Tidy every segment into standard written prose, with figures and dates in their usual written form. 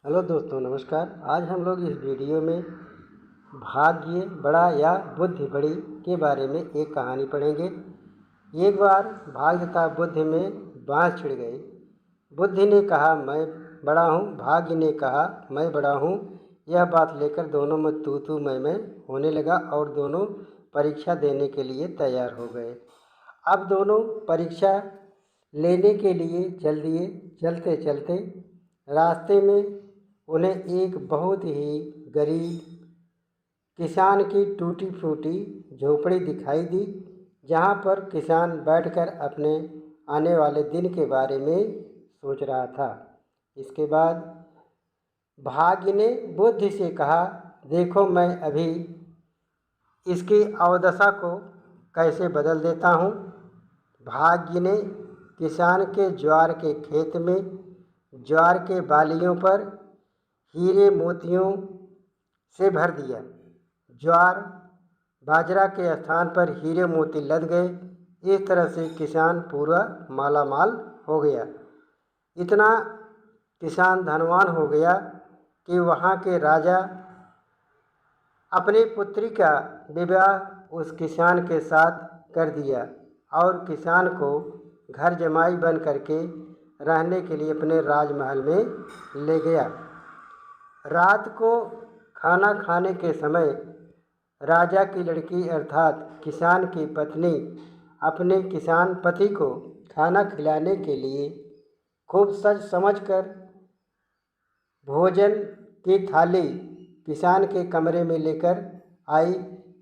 Hello दोस्तों, नमस्कार। आज हम लोग इस वीडियो में भाग्य बड़ा या बुद्धि बड़ी के बारे में एक कहानी पढ़ेंगे। एक बार भाग्य तथा बुद्धि में बाँस छिड़ गई। बुद्धि ने कहा मैं बड़ा हूँ, भाग्य ने कहा मैं बड़ा हूँ। यह बात लेकर दोनों में तू मैं होने लगा और दोनों परीक्षा देने के लिए तैयार हो गए। अब दोनों परीक्षा लेने के लिए चल दिए। चलते चलते रास्ते में उन्हें एक बहुत ही गरीब किसान की टूटी फूटी झोपड़ी दिखाई दी, जहाँ पर किसान बैठकर अपने आने वाले दिन के बारे में सोच रहा था। इसके बाद भाग्य ने बुद्धि से कहा, देखो मैं अभी इसकी अवदशा को कैसे बदल देता हूँ। भाग्य ने किसान के ज्वार के खेत में ज्वार के बालियों पर हीरे मोतियों से भर दिया। ज्वार बाजरा के स्थान पर हीरे मोती लद गए। इस तरह से किसान पूरा माला माल हो गया। इतना किसान धनवान हो गया कि वहाँ के राजा अपनी पुत्री का विवाह उस किसान के साथ कर दिया और किसान को घर जमाई बन करके रहने के लिए अपने राजमहल में ले गया। रात को खाना खाने के समय राजा की लड़की अर्थात किसान की पत्नी अपने किसान पति को खाना खिलाने के लिए खूब सज समझ कर भोजन की थाली किसान के कमरे में लेकर आई।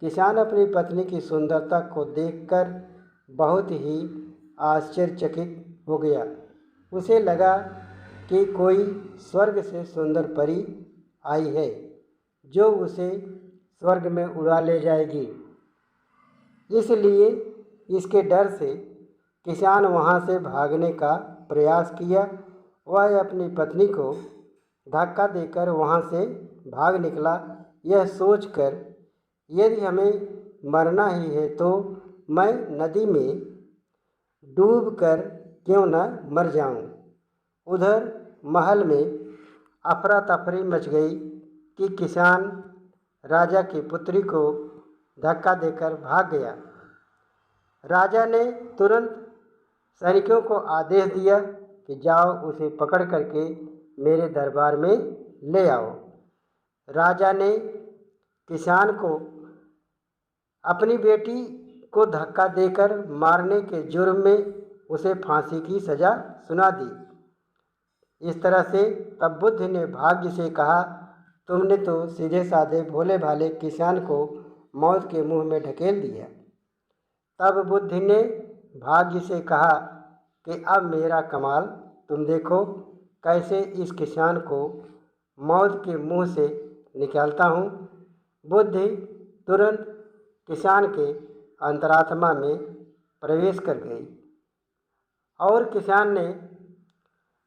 किसान अपनी पत्नी की सुंदरता को देखकर बहुत ही आश्चर्यचकित हो गया। उसे लगा कि कोई स्वर्ग से सुंदर परी आई है जो उसे स्वर्ग में उड़ा ले जाएगी। इसलिए इसके डर से किसान वहाँ से भागने का प्रयास किया। वह अपनी पत्नी को धक्का देकर वहाँ से भाग निकला, यह सोचकर यदि हमें मरना ही है तो मैं नदी में डूबकर क्यों न मर जाऊं। उधर महल में अफरा तफरी मच गई कि किसान राजा की पुत्री को धक्का देकर भाग गया। राजा ने तुरंत सैनिकों को आदेश दिया कि जाओ उसे पकड़ करके मेरे दरबार में ले आओ। राजा ने किसान को अपनी बेटी को धक्का देकर मारने के जुर्म में उसे फांसी की सज़ा सुना दी। इस तरह से तब बुद्धि ने भाग्य से कहा, तुमने तो सीधे साधे भोले भाले किसान को मौत के मुंह में ढकेल दिया। तब बुद्धि ने भाग्य से कहा कि अब मेरा कमाल तुम देखो, कैसे इस किसान को मौत के मुंह से निकालता हूँ। बुद्धि तुरंत किसान के अंतरात्मा में प्रवेश कर गई और किसान ने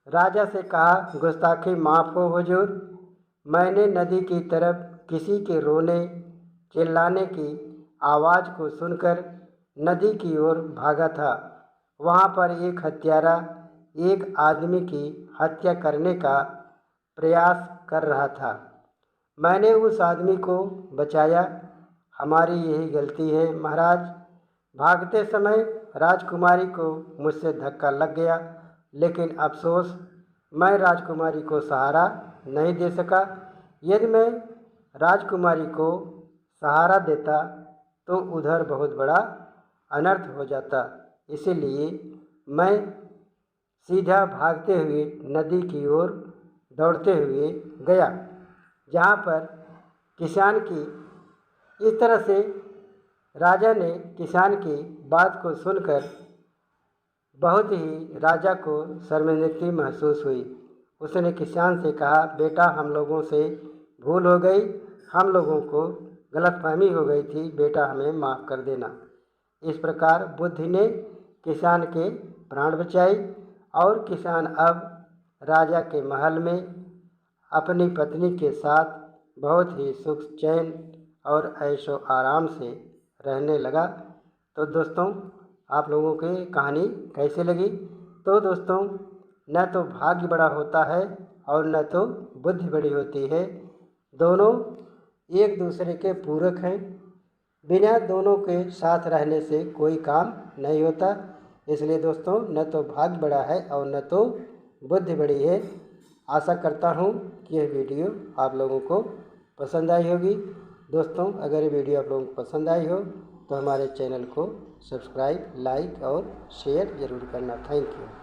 राजा से कहा, गुस्ताखी माफ़ हो हुजूर, मैंने नदी की तरफ किसी के रोने चिल्लाने की आवाज़ को सुनकर नदी की ओर भागा था। वहाँ पर एक हत्यारा एक आदमी की हत्या करने का प्रयास कर रहा था। मैंने उस आदमी को बचाया। हमारी यही गलती है महाराज। भागते समय राजकुमारी को मुझसे धक्का लग गया, लेकिन अफसोस मैं राजकुमारी को सहारा नहीं दे सका। यदि मैं राजकुमारी को सहारा देता तो उधर बहुत बड़ा अनर्थ हो जाता। इसीलिए मैं सीधा भागते हुए नदी की ओर दौड़ते हुए गया, जहाँ पर किसान की इस तरह से राजा ने किसान की बात को सुनकर बहुत ही राजा को शर्मिंदगी महसूस हुई। उसने किसान से कहा, बेटा हम लोगों से भूल हो गई, हम लोगों को गलतफहमी हो गई थी, बेटा हमें माफ़ कर देना। इस प्रकार बुद्धि ने किसान के प्राण बचाए और किसान अब राजा के महल में अपनी पत्नी के साथ बहुत ही सुख चैन और ऐशो आराम से रहने लगा। तो दोस्तों, आप लोगों की कहानी कैसे लगी? तो दोस्तों, न तो भाग्य बड़ा होता है और न तो बुद्धि बड़ी होती है। दोनों एक दूसरे के पूरक हैं। बिना दोनों के साथ रहने से कोई काम नहीं होता। इसलिए दोस्तों, न तो भाग्य बड़ा है और न तो बुद्धि बड़ी है। आशा करता हूँ कि यह वीडियो आप लोगों को पसंद आई होगी। दोस्तों, अगर ये वीडियो आप लोगों को पसंद आई हो तो हमारे चैनल को सब्सक्राइब, लाइक और शेयर ज़रूर करना। Thank you.